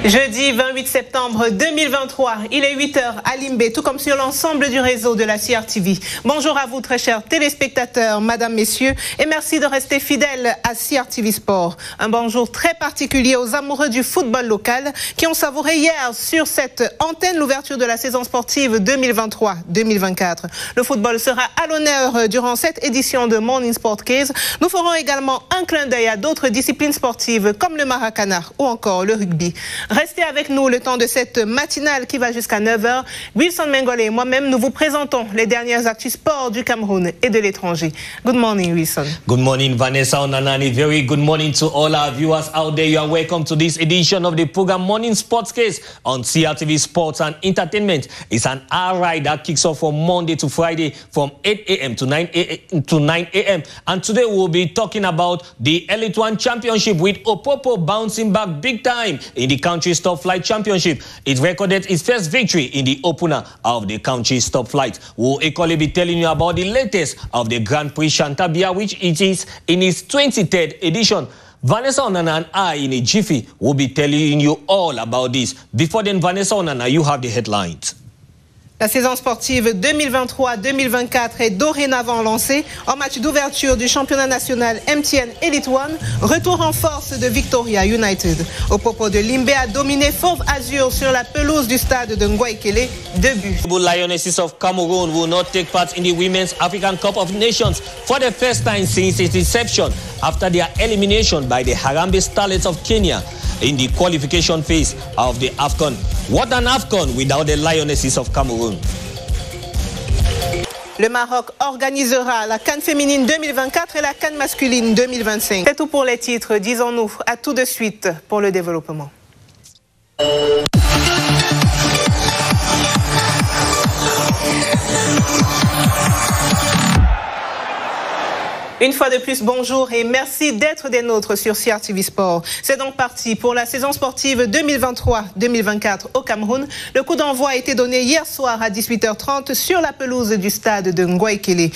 Jeudi 28 septembre 2023, il est 8h à Limbé, tout comme sur l'ensemble du réseau de la CRTV. Bonjour à vous très chers téléspectateurs, mesdames, messieurs, et merci de rester fidèles à CRTV Sport. Un bonjour très particulier aux amoureux du football local qui ont savouré hier sur cette antenne l'ouverture de la saison sportive 2023-2024. Le football sera à l'honneur durant cette édition de Morning Sport Case. Nous ferons également un clin d'œil à d'autres disciplines sportives comme le maracana ou encore le rugby. Restez avec nous le temps de cette matinale qui va jusqu'à 9h. Wilson Mengole et moi-même, nous vous présentons les dernières actus sport du Cameroun et de l'étranger. Good morning, Wilson. Good morning, Vanessa Onanani. Very good morning to all our viewers out there. You are welcome to this edition of the program Morning Sports Case on CRTV Sports and Entertainment. It's an hour ride that kicks off from Monday to Friday from 8 a.m. to 9 a.m. And today we'll be talking about the Elite One Championship with Opopo bouncing back big time in the country's top flight championship. It recorded its first victory in the opener of the country's top flight. We'll equally be telling you about the latest of the Grand Prix Chantabia, which it is in its 23rd edition. Vanessa Onana and I, in a jiffy, will be telling you all about this. Before then, Vanessa Onana, you have the headlines. La saison sportive 2023-2024 est dorénavant lancée. En match d'ouverture du championnat national MTN Elite One, retour en force de Victoria United. Opopo de Limbé a dominé Fauve Azur sur la pelouse du stade de Ngoïkele, 2 buts. The Lionesses of Cameroon will not take part in the Women's African Cup of Nations for the first time since its inception after their elimination by the Harambee Starlets of Kenya in the qualification phase of the AFCON. What an AFCON without the Lionesses of Cameroon. Le Maroc organisera la CAN féminine 2024 et la CAN masculine 2025. C'est tout pour les titres, disons-nous. À tout de suite pour le développement. Une fois de plus, bonjour et merci d'être des nôtres sur CRTV Sport. C'est donc parti pour la saison sportive 2023-2024 au Cameroun. Le coup d'envoi a été donné hier soir à 18h30 sur la pelouse du stade de Ngoïkele.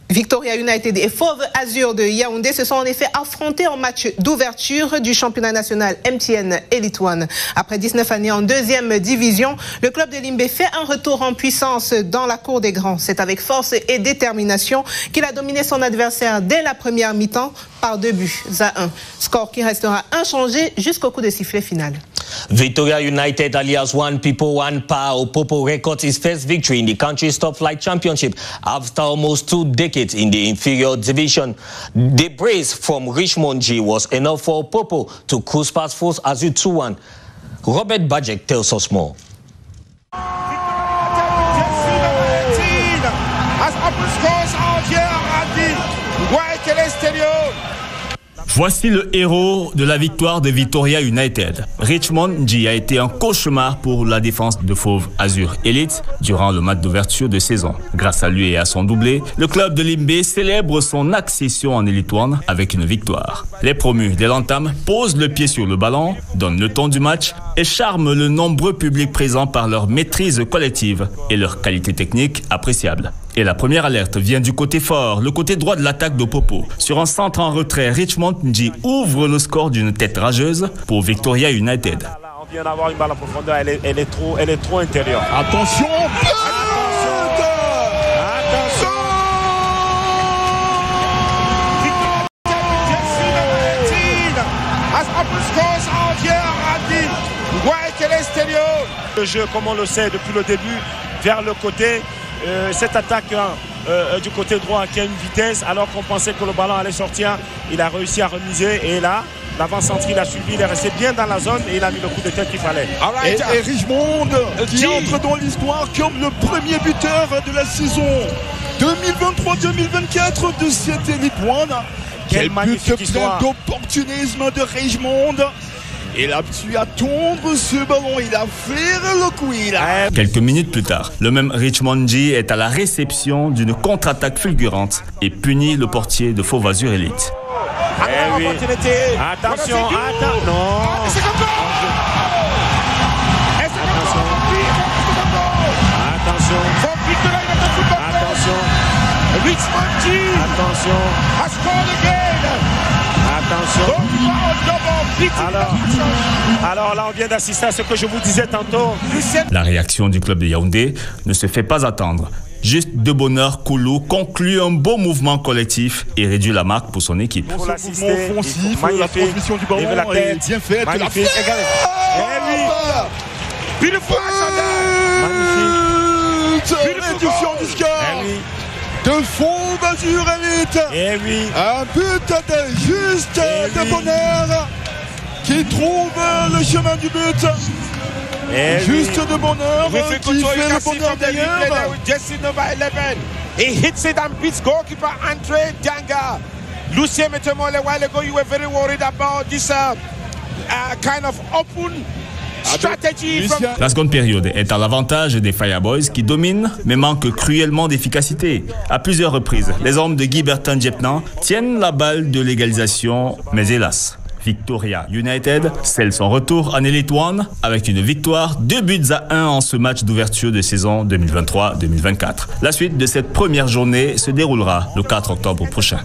Victoria United et Fauve Azur de Yaoundé se sont en effet affrontés en match d'ouverture du championnat national MTN Elite One. Après 19 années en deuxième division, le club de Limbé fait un retour en puissance dans la cour des grands. C'est avec force et détermination qu'il a dominé son adversaire dès la première mi-temps par 2-1. Score qui restera inchangé jusqu'au coup de sifflet final. Victoria United, alias One People, One Power, Opopo records his first victory in the country's top flight championship after almost 2 decades in the inferior division. The brace from Richmond G was enough for Opopo to cruise past Fauve Azur 2-1. Robert Bajek tells us more. Voici le héros de la victoire de Victoria United. Richmond G a été un cauchemar pour la défense de Fauve Azur Elite durant le match d'ouverture de saison. Grâce à lui et à son doublé, le club de Limbé célèbre son accession en Elite One avec une victoire. Les promus dès l'entame posent le pied sur le ballon, donnent le ton du match et charment le nombreux public présent par leur maîtrise collective et leur qualité technique appréciable. Et la première alerte vient du côté fort, le côté droit de l'attaque d'Opopo. Sur un centre en retrait, Richmond G ouvre le score d'une tête rageuse pour Victoria United. On vient d'avoir une balle en profondeur, elle est trop intérieure. Attention, Le jeu, comme on le sait depuis le début, vers le côté. Cet attaquant du côté droit qui a une vitesse, alors qu'on pensait que le ballon allait sortir, il a réussi à remiser et là, l'avant-centre il a suivi, il est resté bien dans la zone et il a mis le coup de tête qu'il fallait. Et Richmond qui entre dans l'histoire comme le premier buteur de la saison 2023-2024 de cette Elite One. Quel magnifique plein d'opportunisme de Richmond. Il a su attendre ce ballon, il a fait le coup. Quelques minutes plus tard, le même Richmond G est à la réception d'une contre-attaque fulgurante et punit le portier de Fauve Azur Elite. Oui. Attention, non. Attention. Richmond G. Attention. Has scored again. Attention. Alors, Alors là, on vient d'assister à ce que je vous disais tantôt. La réaction du club de Yaoundé ne se fait pas attendre. Juste de bonheur, Koulou conclut un beau mouvement collectif et réduit la marque pour son équipe. Pour l'assister, la transmission du ballon est bien faite. Magnifique. Beautiful. Magnifique. Réduction du score. De Fauve Azur Elite. Un but juste de bonheur qui trouve le chemin du but. Juste de bonheur qui fait le bonheur d'ailleurs. Jesse number 11. He hits it and beats goalkeeper Andre Dianga. Lucien Metemole, a while ago you were very worried about this kind of open strategy. La seconde période est à l'avantage des Fireboys qui dominent mais manquent cruellement d'efficacité. À plusieurs reprises, les hommes de Guy Bertin Djepnan tiennent la balle de l'égalisation, mais hélas. Victoria United scelle son retour en Elite One avec une victoire 2-1 en ce match d'ouverture de saison 2023-2024. La suite de cette première journée se déroulera le 4 octobre prochain.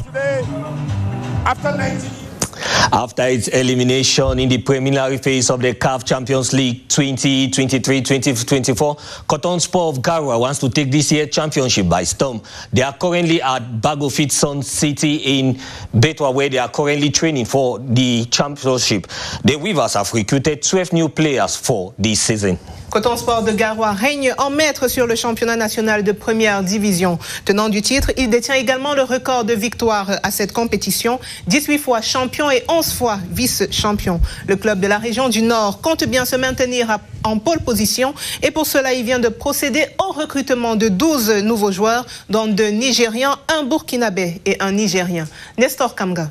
After its elimination in the preliminary phase of the CAF Champions League 2023-2024, Cotton Sport of Garwa wants to take this year's championship by storm. They are currently at Bagofit Sun City in Betwa, where they are currently training for the championship. The Weavers have recruited 12 new players for this season. Cotton Sport de Garoua règne en maître sur le championnat national de première division. Tenant du titre, il détient également le record de victoires à cette compétition, 18 fois champion et 11 fois vice-champion. Le club de la région du Nord compte bien se maintenir en pole position et pour cela, il vient de procéder au recrutement de 12 nouveaux joueurs, dont 2 Nigérians, un Burkinabé et un Nigérien. Nestor Kamga.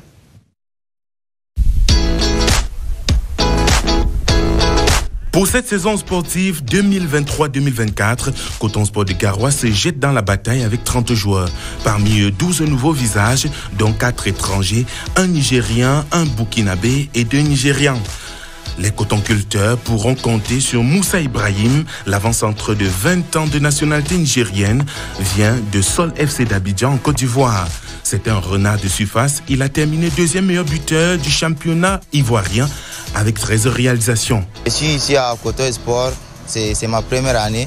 Pour cette saison sportive 2023-2024, Cotton Sport de Garoua se jette dans la bataille avec 30 joueurs. Parmi eux, 12 nouveaux visages, dont 4 étrangers, un Nigérien, un Burkinabé et 2 Nigérians. Les cotonculteurs pourront compter sur Moussa Ibrahim, l'avant-centre de 20 ans de nationalité nigérienne, vient de Sol FC d'Abidjan en Côte d'Ivoire. C'est un renard de surface. Il a terminé 2e meilleur buteur du championnat ivoirien avec 13 réalisations. Je suis ici à Cotton Sport, c'est ma première année.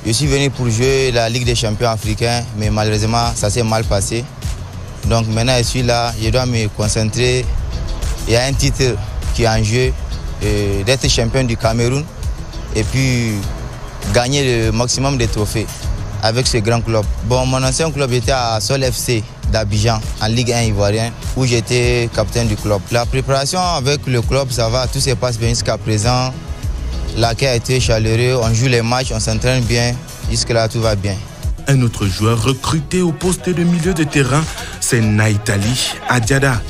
Je suis venu pour jouer la Ligue des champions africains, mais malheureusement, ça s'est mal passé. Donc maintenant, je suis là, je dois me concentrer. Il y a un titre qui est en jeu, d'être champion du Cameroun et puis gagner le maximum de trophées avec ce grand club. Bon, mon ancien club était à Sol FC d'Abidjan, en Ligue 1 ivoirienne, où j'étais capitaine du club. La préparation avec le club, ça va, tout se passe bien jusqu'à présent. L'accueil a été chaleureux, on joue les matchs, on s'entraîne bien, jusque-là tout va bien. Un autre joueur recruté au poste de milieu de terrain, c'est Naitali Adjada.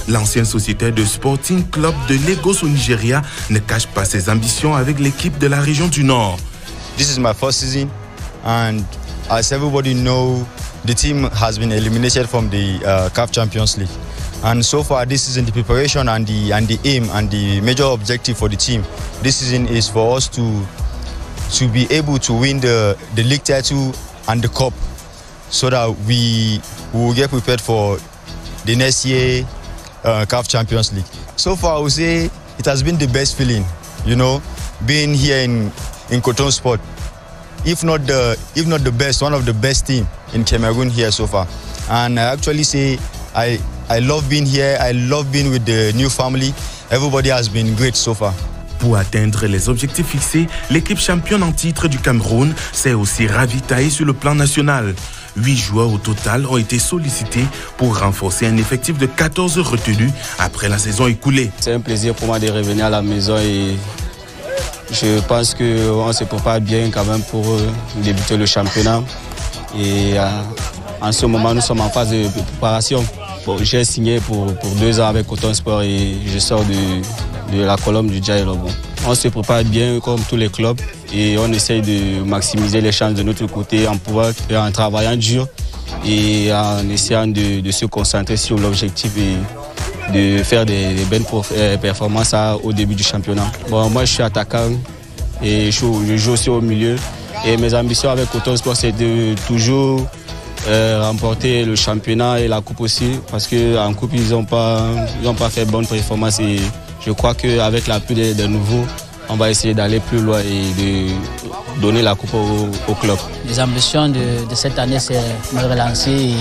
L'ancien sociétaire de Sporting Club de Lagos au Nigeria ne cache pas ses ambitions avec l'équipe de la région du Nord. This is my first season and as everybody know, the team has been eliminated from the CAF Champions League. And so far this season, the preparation and the aim and the major objective for the team this season is for us to be able to win the league title and the cup so that we will get prepared for the next year CAF Champions League. So far, I would say it has been the best feeling, you know, being here in Cotton Sport. If not the best, one of the best team in Cameroon here so far. And I actually say I love being here. I love being with the new family. Everybody has been great so far. Pour atteindre les objectifs fixés, l'équipe championne en titre du Cameroun s'est aussi ravitaillée sur le plan national. 8 joueurs au total ont été sollicités pour renforcer un effectif de 14 retenus après la saison écoulée. C'est un plaisir pour moi de revenir à la maison et je pense qu'on se prépare bien quand même pour débuter le championnat. Et en ce moment, nous sommes en phase de préparation. J'ai signé pour 2 ans avec Cotton Sport et je sors de la colonne du Djaï Lobo. On se prépare bien comme tous les clubs et on essaye de maximiser les chances de notre côté en travaillant dur et en essayant de se concentrer sur l'objectif et de faire des bonnes performances au début du championnat. Bon, moi, je suis attaquant et je joue aussi au milieu. Et mes ambitions avec Cotton Sport, c'est de toujours remporter le championnat et la coupe aussi, parce qu'en coupe, ils n'ont pas fait bonne performance et je crois qu'avec l'appui des nouveaux, on va essayer d'aller plus loin et de donner la coupe au club. Les ambitions de cette année, c'est de me relancer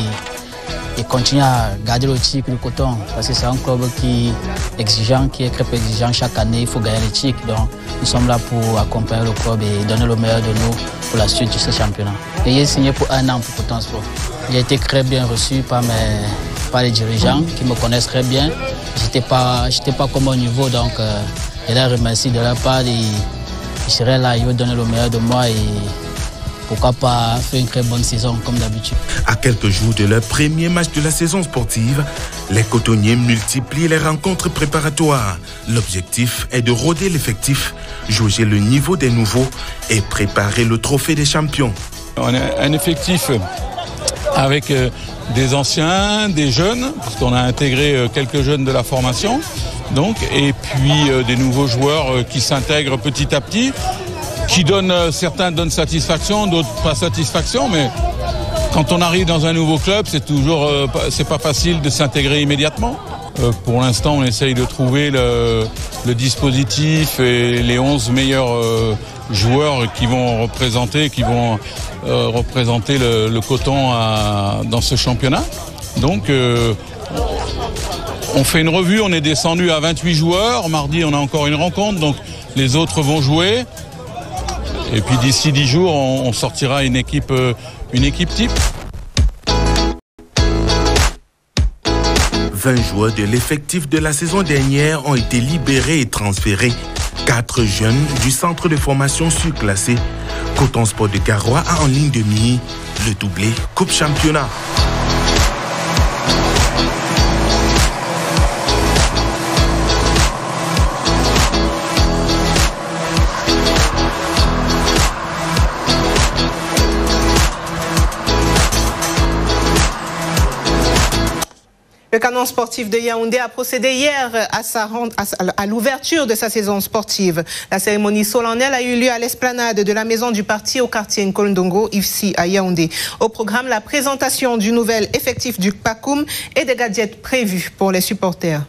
et continuer à garder le titre du Coton. Parce que c'est un club qui est exigeant, qui est très exigeant. Chaque année, il faut gagner le titre. Donc, nous sommes là pour accompagner le club et donner le meilleur de nous pour la suite de ce championnat. Et j'ai signé pour 1 an pour Coton Sport. J'ai été très bien reçu par les dirigeants qui me connaissent très bien. J'étais pas comme au niveau, donc je les remercie de leur part et je serai là, ils vont donner le meilleur de moi et pourquoi pas faire une très bonne saison comme d'habitude. À quelques jours de leur premier match de la saison sportive, les cotonniers multiplient les rencontres préparatoires. L'objectif est de rôder l'effectif, jauger le niveau des nouveaux et préparer le trophée des champions. On a un effectif avec des anciens, des jeunes, puisqu'on a intégré quelques jeunes de la formation, donc, et puis des nouveaux joueurs qui s'intègrent petit à petit, qui certains donnent satisfaction, d'autres pas satisfaction, mais quand on arrive dans un nouveau club, c'est pas facile de s'intégrer immédiatement. Pour l'instant, on essaye de trouver le dispositif et les 11 meilleurs joueurs qui vont représenter le Coton dans ce championnat. Donc, on fait une revue, on est descendu à 28 joueurs. Mardi, on a encore une rencontre, donc les autres vont jouer. Et puis d'ici 10 jours, on sortira une équipe type. 20 joueurs de l'effectif de la saison dernière ont été libérés et transférés. 4 jeunes du centre de formation surclassé. Coton Sport de Garoua a en ligne de mire le doublé Coupe Championnat. Le Canon sportif de Yaoundé a procédé hier à l'ouverture de sa saison sportive. La cérémonie solennelle a eu lieu à l'esplanade de la maison du parti au quartier Nkolndongo, ici à Yaoundé. Au programme, la présentation du nouvel effectif du Pakoum et des gadgets prévus pour les supporters.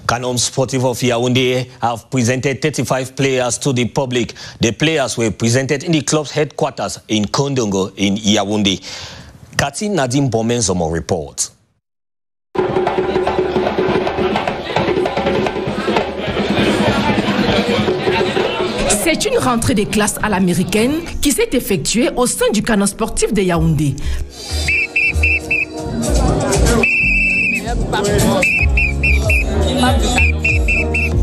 Canon Sportive of Yaoundé have presented 35 players to the public. The players were presented in the club's headquarters in Kondongo in Yaoundé. Kati Nadim Bomenzomo reports. C'est une rentrée des classes à l'américaine qui s'est effectuée au sein du Canon sportif de Yaoundé.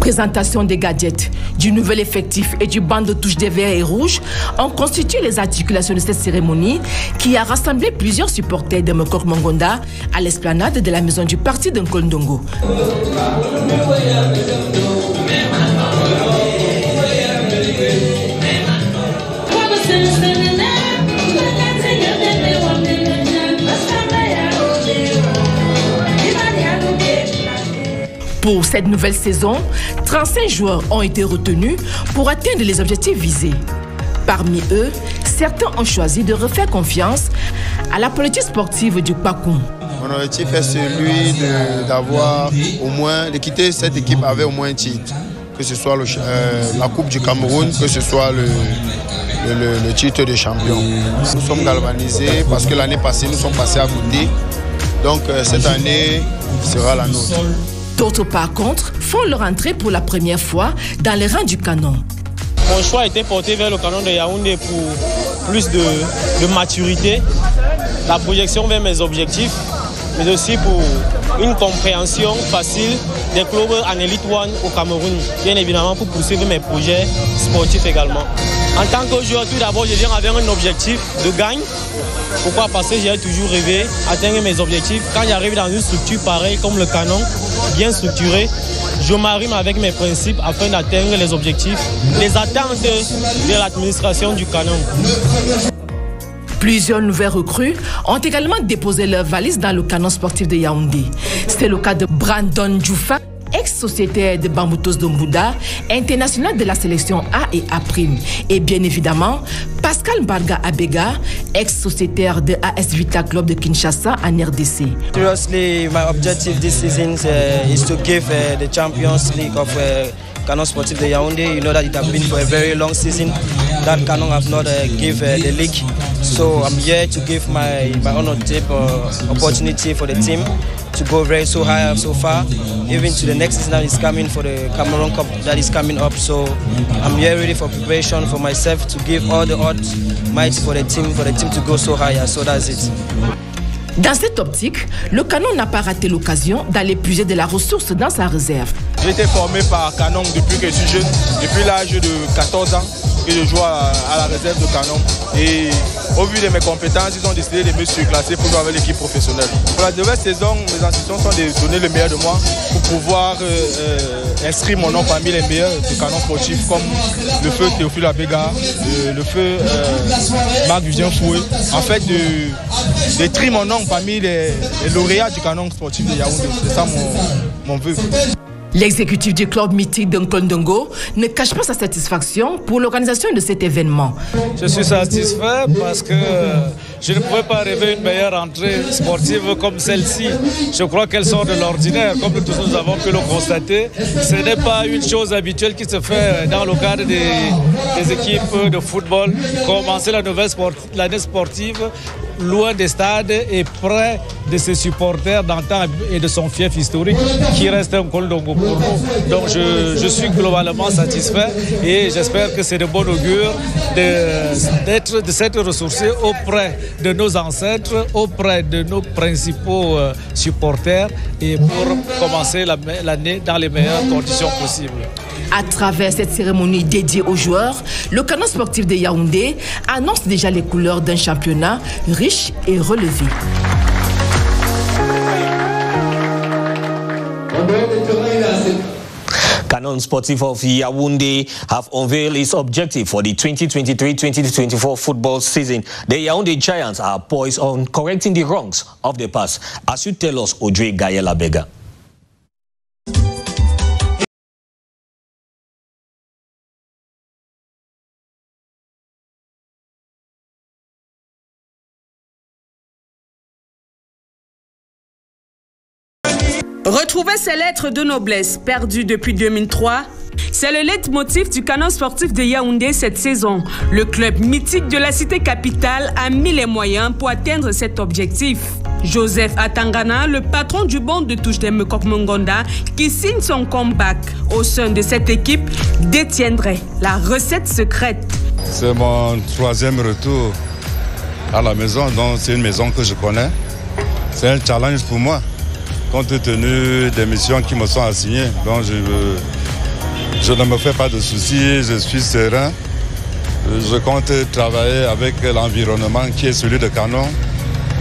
Présentation des gadgets, du nouvel effectif et du banc de touche des verts et rouges ont constitué les articulations de cette cérémonie qui a rassemblé plusieurs supporters de Mokok Mongonda à l'esplanade de la maison du parti de Nkolndongo. Pour cette nouvelle saison, 35 joueurs ont été retenus pour atteindre les objectifs visés. Parmi eux, certains ont choisi de refaire confiance à la politique sportive du Pakoum. Mon objectif est celui de quitter cette équipe avec au moins un titre, que ce soit la Coupe du Cameroun, que ce soit le titre de champion. Nous sommes galvanisés parce que l'année passée, nous sommes passés à côté. Donc cette année sera la nôtre. D'autres, par contre, font leur entrée pour la première fois dans les rangs du Canon. Mon choix a été porté vers le Canon de Yaoundé pour plus de maturité, la projection vers mes objectifs, mais aussi pour une compréhension facile des clubs en Elite One au Cameroun, bien évidemment pour poursuivre mes projets sportifs également. En tant que joueur, tout d'abord, je viens avec un objectif de gagne. Pourquoi? Parce que j'ai toujours rêvé d'atteindre mes objectifs. Quand j'arrive dans une structure pareille comme le Canon, bien structurée, je m'arrime avec mes principes afin d'atteindre les objectifs, les attentes de l'administration du Canon. Plusieurs nouvelles recrues ont également déposé leurs valises dans le Canon sportif de Yaoundé. C'est le cas de Brandon Djoufa, ex-sociétaire de Bamboutos Dombouda, international de la sélection A et A'. Et bien évidemment, Pascal Mbarga Abega, ex-sociétaire de AS Vita Club de Kinshasa en RDC. Seriously, my objective this season is to give the Champions League of Canon Sportif de Yaoundé. You know that it has been for a very long season that Canon have not give the league. So I'm here to give my honored opportunity for the team to go very so high so far, even to the next season that is coming for the Cameroon Cup that is coming up. So I'm here ready for preparation for myself to give all the odds might for the team to go so higher. So that's it. Dans cette optique, le Canon n'a pas raté l'occasion d'aller puiser de la ressource dans sa réserve. J'ai été formé par Canon depuis que je suis jeune, depuis l'âge de 14 ans que je joue à la réserve de Canon. Et au vu de mes compétences, ils ont décidé de me surclasser pour jouer avec l'équipe professionnelle. Pour la nouvelle saison, mes ambitions sont de donner le meilleur de moi pour pouvoir inscrire mon nom parmi les meilleurs de Canon Sportif, comme le feu Théophile Abega, le feu Marc-Vivien Foué. En fait, de trier mon nom parmi les lauréats du Canon Sportif de Yaoundé. C'est ça mon vœu. L'exécutif du club mythique d'Nkondongo ne cache pas sa satisfaction pour l'organisation de cet événement. Je suis satisfait parce que je ne pouvais pas rêver une meilleure entrée sportive comme celle-ci. Je crois qu'elles sont de l'ordinaire, comme tous nous avons pu le constater. Ce n'est pas une chose habituelle qui se fait dans le cadre des équipes de football. Commencer l'année sportive loin des stades et près de ses supporters d'antan et de son fief historique qui reste un Nkondongo pour nous. Donc je suis globalement satisfait et j'espère que c'est de bon augure de s'être ressourcé auprès de nos ancêtres, auprès de nos principaux supporters et pour commencer l'année dans les meilleures conditions possibles. À travers cette cérémonie dédiée aux joueurs, le Canon Sportif de Yaoundé annonce déjà les couleurs d'un championnat riche et relevé. Canon Sportif of Yaoundé have unveiled its objective for the 2023-2024 football season. The Yaoundé Giants are poised on correcting the wrongs of the past, as you tell us, Audrey Gayela Bega. Retrouver ses lettres de noblesse perdues depuis 2003, c'est le leitmotiv du Canon Sportif de Yaoundé cette saison. Le club mythique de la cité capitale a mis les moyens pour atteindre cet objectif. Joseph Atangana, le patron du banc de touche des Mekok-Mongonda, qui signe son comeback au sein de cette équipe, détiendrait la recette secrète. C'est mon 3e retour à la maison, donc c'est une maison que je connais. C'est un challenge pour moi, compte tenu des missions qui me sont assignées. Donc je ne me fais pas de soucis, je suis serein. Je compte travailler avec l'environnement qui est celui de Canon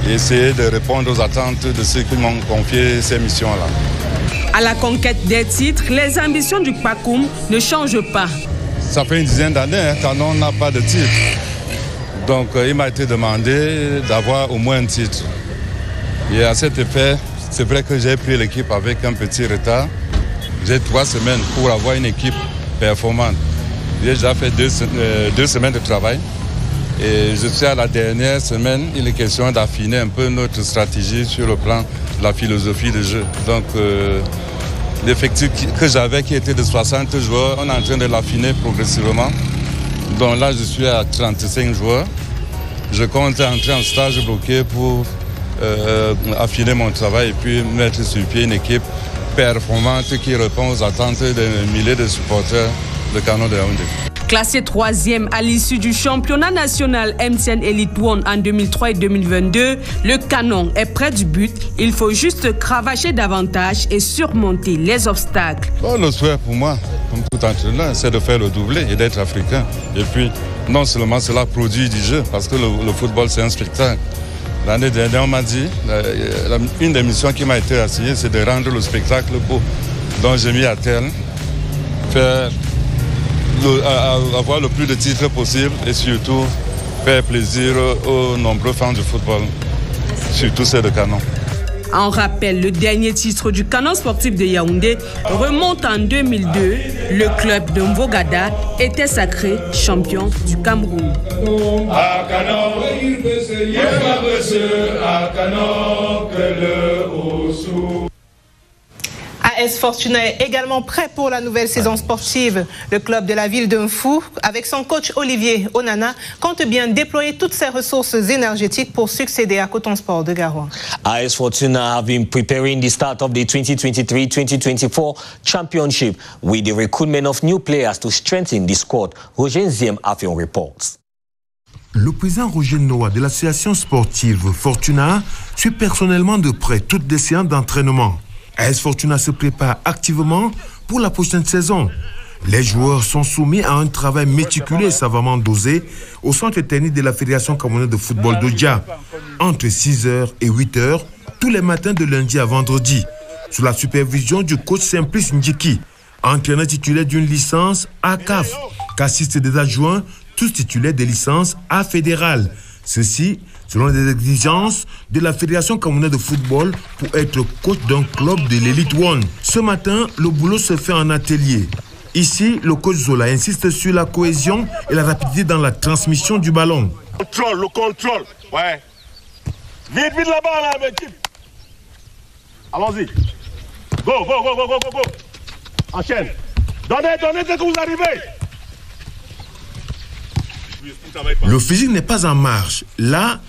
et essayer de répondre aux attentes de ceux qui m'ont confié ces missions-là. À la conquête des titres, les ambitions du Pakoum ne changent pas. Ça fait une dizaine d'années, Canon n'a pas de titre. Donc il m'a été demandé d'avoir au moins un titre. Et à cet effet, c'est vrai que j'ai pris l'équipe avec un petit retard. J'ai 3 semaines pour avoir une équipe performante. J'ai déjà fait 2 semaines de travail. Et je suis à la dernière semaine. Il est question d'affiner un peu notre stratégie sur le plan de la philosophie de jeu. Donc, l'effectif que j'avais qui était de 60 joueurs, on est en train de l'affiner progressivement. Donc là, je suis à 35 joueurs. Je compte entrer en stage bloqué pour affiner mon travail et puis mettre sur pied une équipe performante qui répond aux attentes des milliers de supporters de Canon de Yaoundé. Classé 3e à l'issue du championnat national MTN Elite One en 2003 et 2022, le Canon est près du but. Il faut juste cravacher davantage et surmonter les obstacles. Bon, le souhait pour moi, comme tout entraîneur, c'est de faire le doublé et d'être africain. Et puis, non seulement cela produit du jeu, parce que le football, c'est un spectacle. L'année dernière, on m'a dit, une des missions qui m'a été assignée, c'est de rendre le spectacle beau. Donc j'ai mis à terme, avoir le plus de titres possible et surtout faire plaisir aux nombreux fans du football, surtout ceux de Canon. En rappel, le dernier titre du Canon sportif de Yaoundé remonte en 2002. Le club de Mvogada était sacré champion du Cameroun. AS Fortuna est également prêt pour la nouvelle saison sportive. Le club de la ville de Mfou, avec son coach Olivier Onana, compte bien déployer toutes ses ressources énergétiques pour succéder à Coton Sport de Garoua. AS Fortuna have been preparing the start of the 2023-2024 championship with the recruitment of new players to strengthen the squad. Roger Nziem Afion reports. Le président Roger Noah de l'association sportive Fortuna suit personnellement de près toutes les séances d'entraînement. AS Fortuna se prépare activement pour la prochaine saison. Les joueurs sont soumis à un travail méticuleux et savamment dosé au centre technique de la Fédération camerounaise de football d'Odja, entre 6h et 8h, tous les matins de lundi à vendredi, sous la supervision du coach Simplice Ndjiki, entraîneur titulaire d'une licence ACAF, qu'assistent des adjoints, tous titulaires des licences A fédérales. Ceci, selon les exigences de la Fédération camerounaise de football pour être coach d'un club de l'Elite One. Ce matin, le boulot se fait en atelier. Ici, le coach Zola insiste sur la cohésion et la rapidité dans la transmission du ballon. Le contrôle, ouais. Vite là-bas, là, l'équipe. Allons-y. Go. Enchaîne. Donnez dès que vous arrivez. Le physique n'est pas en marche. Là,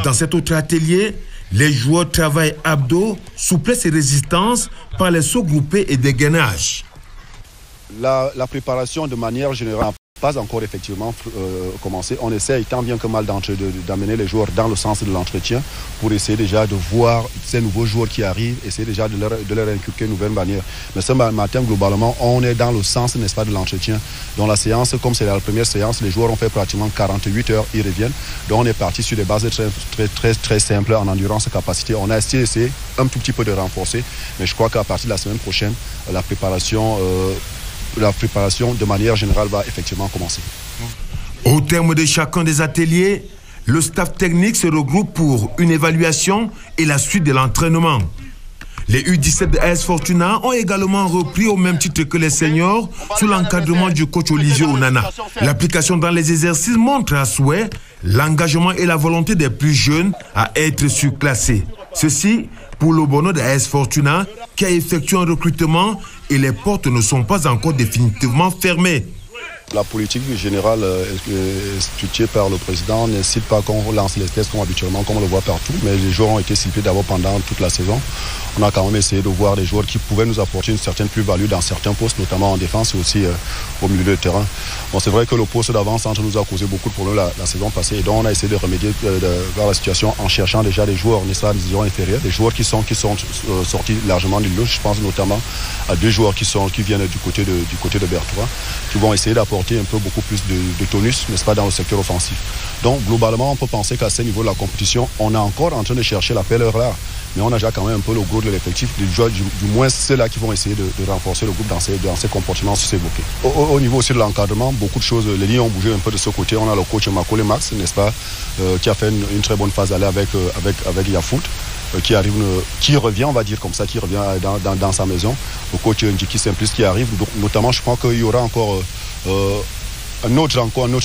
dans cet autre atelier, les joueurs travaillent abdos, souplesse et résistance par les sauts groupés et des gainages. La préparation de manière générale n'a pas encore effectivement commencé. On essaie tant bien que mal d'amener les joueurs dans le sens de l'entretien pour essayer déjà de voir ces nouveaux joueurs qui arrivent, essayer déjà de leur inculquer une nouvelle manière. Mais ce matin, globalement, on est dans le sens, n'est-ce pas, de l'entretien. Dans la séance, comme c'est la première séance, les joueurs ont fait pratiquement 48 heures, ils reviennent. Donc on est parti sur des bases très simples en endurance et capacité. On a essayé un tout petit peu de renforcer, mais je crois qu'à partir de la semaine prochaine, la préparation de manière générale va effectivement commencer. Au terme de chacun des ateliers, le staff technique se regroupe pour une évaluation et la suite de l'entraînement. Les U17 de AS Fortuna ont également repris au même titre que les seniors sous l'encadrement du coach Olivier Onana. L'application dans les exercices montre à souhait l'engagement et la volonté des plus jeunes à être surclassés. Ceci pour le bonheur de AS Fortuna qui a effectué un recrutement et les portes ne sont pas encore définitivement fermées. La politique générale instituée par le président n'incite pas qu'on lance les tests comme habituellement, comme on le voit partout, mais les joueurs ont été ciblés d'abord pendant toute la saison. On a quand même essayé de voir des joueurs qui pouvaient nous apporter une certaine plus-value dans certains postes, notamment en défense et aussi au milieu de terrain. Bon, c'est vrai que le poste d'avant-centre nous a causé beaucoup de problèmes la saison passée, et donc on a essayé de remédier vers la situation en cherchant déjà des joueurs, n'est-ce pas, des divisions inférieures, des joueurs qui sont sortis largement du lot. Je pense notamment à deux joueurs qui viennent du côté de Bertois, qui vont essayer d'apporter un peu beaucoup plus de tonus, n'est-ce pas, dans le secteur offensif. Donc globalement, on peut penser qu'à ce niveau de la compétition, on est encore en train de chercher la belle heure là, mais on a déjà quand même un peu le gros de l'effectif, du moins ceux-là qui vont essayer de renforcer le groupe dans ces comportements susébloqués. Au niveau aussi de l'encadrement, beaucoup de choses, les lignes ont bougé un peu de ce côté. On a le coach Makole Max, n'est-ce pas, qui a fait une très bonne phase aller avec Yafoot. Qui revient, on va dire comme ça, qui revient dans sa maison. Le coach Ndjiki Simplice qui arrive. Donc, notamment, je crois qu'il y aura encore un autre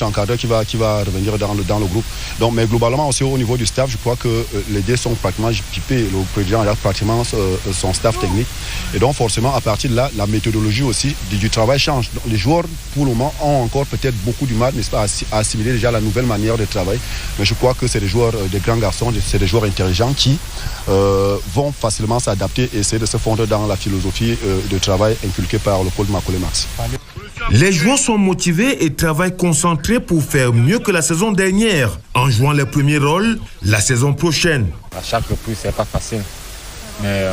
encadreur qui va revenir dans le groupe. Donc, mais globalement aussi au niveau du staff, je crois que les dés sont pratiquement pipés. Le président a pratiquement son staff technique. Et donc forcément, à partir de là, la méthodologie aussi du travail change. Donc, les joueurs, pour le moment, ont encore peut-être beaucoup du mal, n'est-ce pas, à assimiler déjà la nouvelle manière de travailler. Mais je crois que c'est des joueurs, des grands garçons, c'est des joueurs intelligents qui vont facilement s'adapter et essayer de se fondre dans la philosophie de travail inculquée par le coach Makole Max. Les joueurs sont motivés et travaillent concentrés pour faire mieux que la saison dernière, en jouant les premiers rôles la saison prochaine. À chaque reprise, ce n'est pas facile, mais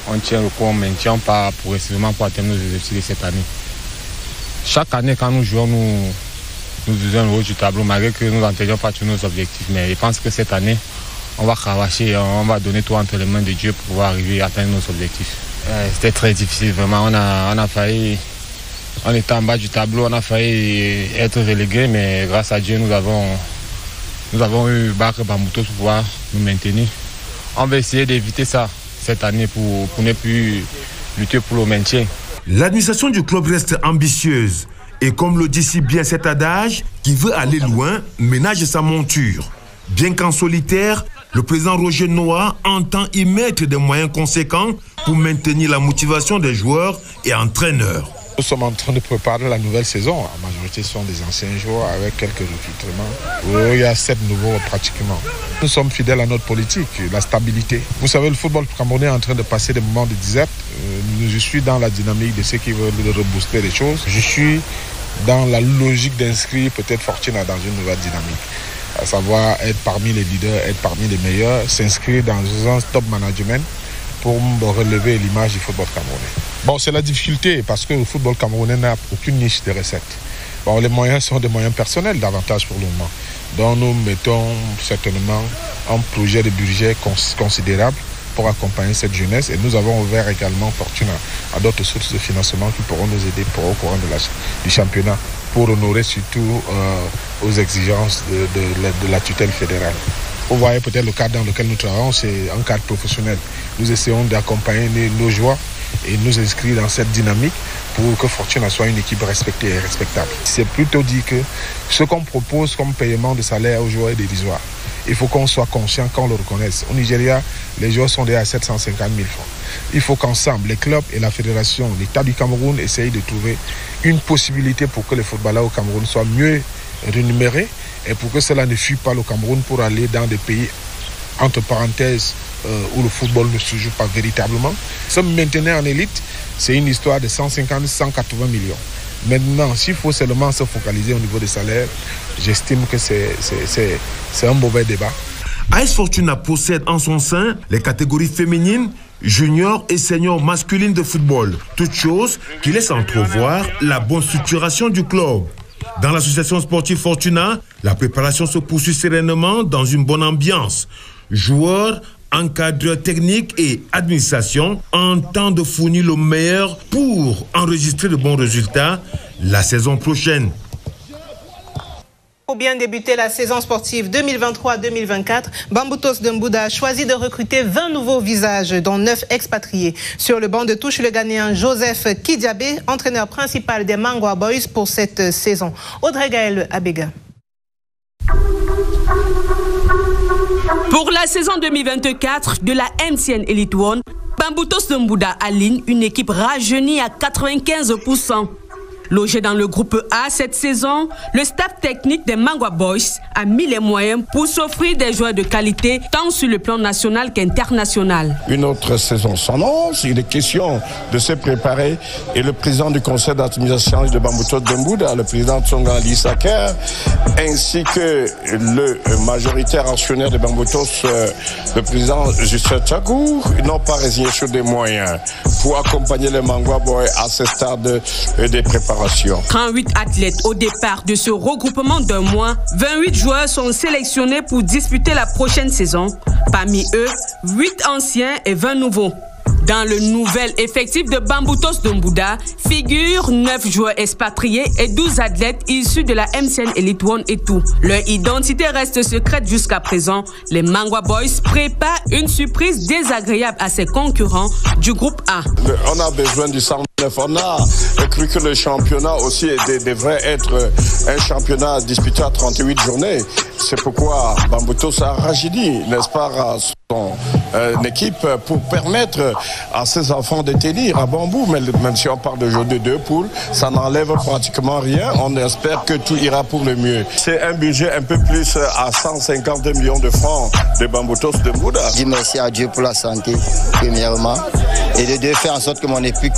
on tient le coup, on maintient pas progressivement pour atteindre nos objectifs de cette année. Chaque année, quand nous jouons, nous faisons le haut du tableau, malgré que nous n'atteignons pas tous nos objectifs. Mais je pense que cette année, on va cravacher, on va donner tout entre les mains de Dieu pour pouvoir arriver à atteindre nos objectifs. C'était très difficile, vraiment. On a failli. On était en bas du tableau, on a failli être relégué, mais grâce à Dieu, nous avons eu Bakr Bamouto pour pouvoir nous maintenir. on va essayer d'éviter ça cette année pour ne plus lutter pour le maintien. L'administration du club reste ambitieuse. Et comme le dit si bien cet adage, qui veut aller loin, ménage sa monture. Bien qu'en solitaire, le président Roger Noah entend y mettre des moyens conséquents pour maintenir la motivation des joueurs et entraîneurs. Nous sommes en train de préparer la nouvelle saison. La majorité sont des anciens joueurs avec quelques recrutements. Il y a 7 nouveaux pratiquement. Nous sommes fidèles à notre politique, la stabilité. Vous savez, le football camerounais est en train de passer des moments de disette. Je suis dans la dynamique de ceux qui veulent rebooster les choses. Je suis dans la logique d'inscrire peut-être Fortuna dans une nouvelle dynamique. À savoir être parmi les leaders, être parmi les meilleurs, s'inscrire dans un top management pour relever l'image du football camerounais. Bon, c'est la difficulté parce que le football camerounais n'a aucune niche de recettes. Bon, les moyens sont des moyens personnels davantage pour le moment. Donc nous mettons certainement un projet de budget considérable pour accompagner cette jeunesse et nous avons ouvert également Fortuna à d'autres sources de financement qui pourront nous aider au courant du championnat pour honorer surtout aux exigences de la tutelle fédérale. Vous voyez peut-être le cadre dans lequel nous travaillons, c'est un cadre professionnel. Nous essayons d'accompagner nos joueurs et nous inscrire dans cette dynamique pour que Fortuna soit une équipe respectée et respectable. C'est plutôt dit que ce qu'on propose comme paiement de salaire aux joueurs est dérisoire. Il faut qu'on soit conscient, qu'on le reconnaisse. Au Nigeria, les joueurs sont déjà à 750 000 francs. Il faut qu'ensemble, les clubs et la fédération, l'État du Cameroun essayent de trouver une possibilité pour que les footballeurs au Cameroun soient mieux rémunérés et pour que cela ne fuit pas le Cameroun pour aller dans des pays, entre parenthèses, où le football ne se joue pas véritablement. Se maintenir en élite, c'est une histoire de 150-180 millions. Maintenant, s'il faut seulement se focaliser au niveau des salaires, j'estime que c'est un mauvais débat. AS Fortuna possède en son sein les catégories féminines, juniors et seniors masculines de football. Toute chose qui laisse entrevoir la bonne structuration du club. Dans l'association sportive Fortuna, la préparation se poursuit sereinement dans une bonne ambiance. Joueurs, encadreurs techniques et administration entendent de fournir le meilleur pour enregistrer de bons résultats la saison prochaine. Pour bien débuter la saison sportive 2023-2024, Bamboutos de Mbouda a choisi de recruter 20 nouveaux visages, dont 9 expatriés. Sur le banc de touche, le Ghanéen Joseph Kidiabé, entraîneur principal des Mangwa Boys pour cette saison. Audrey Gaël Abega. Pour la saison 2024 de la MTN Elite One, Bamboutos de Mbouda aligne une équipe rajeunie à 95%. Logé dans le groupe A cette saison, le staff technique des Mangwa Boys a mis les moyens pour s'offrir des joueurs de qualité tant sur le plan national qu'international. Une autre saison s'annonce, il est question de se préparer et le président du conseil d'administration de Bamboutos de Mbouda, le président Tsonga Ali Saker, ainsi que le majoritaire actionnaire de Bamboutos, le président Justin Tchagou, n'ont pas résigné sur des moyens pour accompagner les Mangwa Boys à ce stade des préparations. 38 athlètes au départ de ce regroupement d'un mois, 28 joueurs sont sélectionnés pour disputer la prochaine saison. Parmi eux, 8 anciens et 20 nouveaux. Dans le nouvel effectif de Bamboutos de Mbouda figurent 9 joueurs expatriés et 12 athlètes issus de la MCN Elite One et tout. Leur identité reste secrète jusqu'à présent. Les Mangwa Boys préparent une surprise désagréable à ses concurrents du groupe A. On a besoin du 109. On a cru que le championnat aussi devrait être un championnat disputé à 38 journées. C'est pourquoi Bamboutos a rajeuni, n'est-ce pas, son équipe pour permettre à ses enfants de tenir à Bambou. Mais même si on parle d'aujourd'hui de 2 poules, ça n'enlève pratiquement rien. On espère que tout ira pour le mieux. C'est un budget un peu plus à 152 millions de francs de Bamboutos de Mbouda. Je dis merci à Dieu pour la santé, premièrement, et de faire en sorte que mon équipe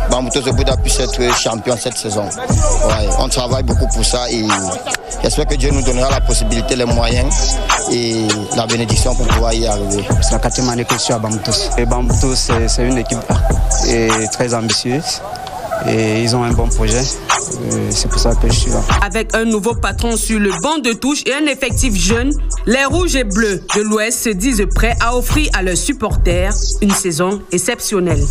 Bamboutos de Mbouda puisse être champion cette saison. Ouais, on travaille beaucoup pour ça et j'espère que Dieu nous donnera la possibilité, les moyens et la bénédiction pour pouvoir y arriver. C'est la 4e année que je suis à Bamboutos. Et Bamboutos, c'est une équipe très ambitieuse et ils ont un bon projet. C'est pour ça que je suis là. Avec un nouveau patron sur le banc de touche et un effectif jeune, les Rouges et Bleus de l'Ouest se disent prêts à offrir à leurs supporters une saison exceptionnelle.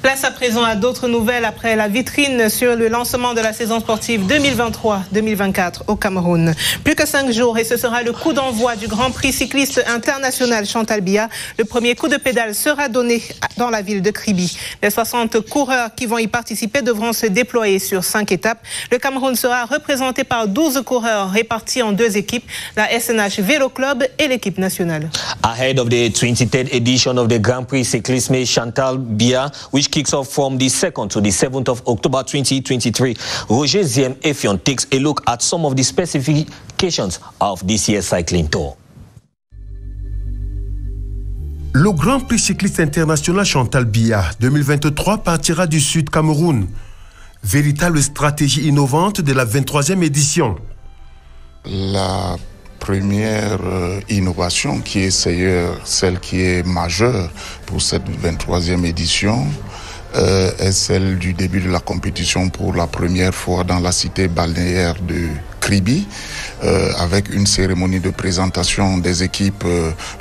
Place à présent à d'autres nouvelles après la vitrine sur le lancement de la saison sportive 2023-2024 au Cameroun. Plus que 5 jours et ce sera le coup d'envoi du Grand Prix cycliste international Chantal Biya. Le premier coup de pédale sera donné dans la ville de Kribi. Les 60 coureurs qui vont y participer devront se déployer sur 5 étapes. Le Cameroun sera représenté par 12 coureurs répartis en 2 équipes, la SNH Vélo Club et l'équipe nationale. Ahead of the 23rd edition of the Grand Prix Cyclisme Chantal Biya, which kicks off from the 2nd to the 7th of October 2023, Roger Ziem Effion takes a look at some of the specifications of this year's cycling tour. Le Grand Prix cycliste international Chantal Biya 2023 partira du Sud Cameroun. Véritable stratégie innovante de la 23e édition. La première innovation qui est celle qui est majeure pour cette 23e édition est celle du début de la compétition pour la première fois dans la cité balnéaire de Kribi, avec une cérémonie de présentation des équipes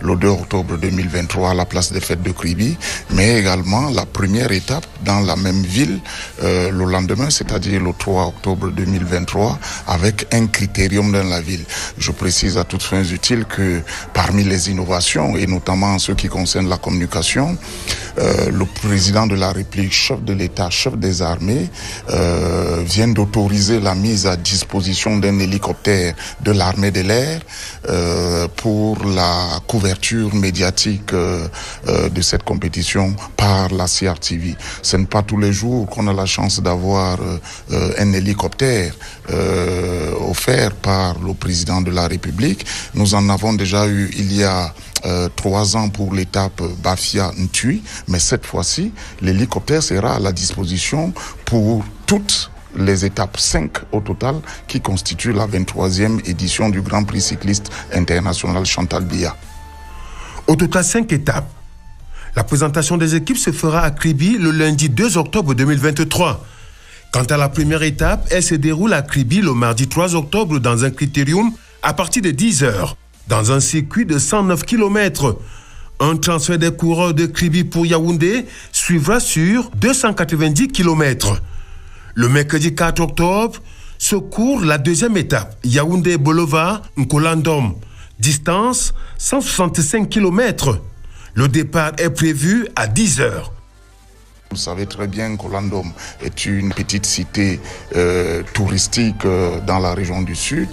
le 2 octobre 2023 à la place des fêtes de Kribi, mais également la première étape dans la même ville le lendemain, c'est-à-dire le 3 octobre 2023, avec un critérium dans la ville. Je précise à toutes fins utiles que parmi les innovations, et notamment en ce qui concerne la communication, le président de la République, chef de l'État, chef des armées, vient d'autoriser la mise à disposition d'un hélicoptère de l'armée de l'air pour la couverture médiatique de cette compétition par la CRTV. Ce n'est pas tous les jours qu'on a la chance d'avoir un hélicoptère offert par le président de la République. Nous en avons déjà eu il y a 3 ans pour l'étape Bafia-Ntui, mais cette fois-ci, l'hélicoptère sera à la disposition pour toutes les étapes 5 au total qui constituent la 23e édition du Grand Prix cycliste international Chantal Biya. Au total 5 étapes. La présentation des équipes se fera à Kribi le lundi 2 octobre 2023. Quant à la première étape, elle se déroule à Kribi le mardi 3 octobre dans un critérium à partir de 10 heures, dans un circuit de 109 km. Un transfert des coureurs de Kribi pour Yaoundé suivra sur 290 km. Le mercredi 4 octobre se court la deuxième étape, Yaoundé-Bolova-Nkolandom, distance 165 km. Le départ est prévu à 10 heures. Vous savez très bien qu'Olandom est une petite cité touristique dans la région du Sud.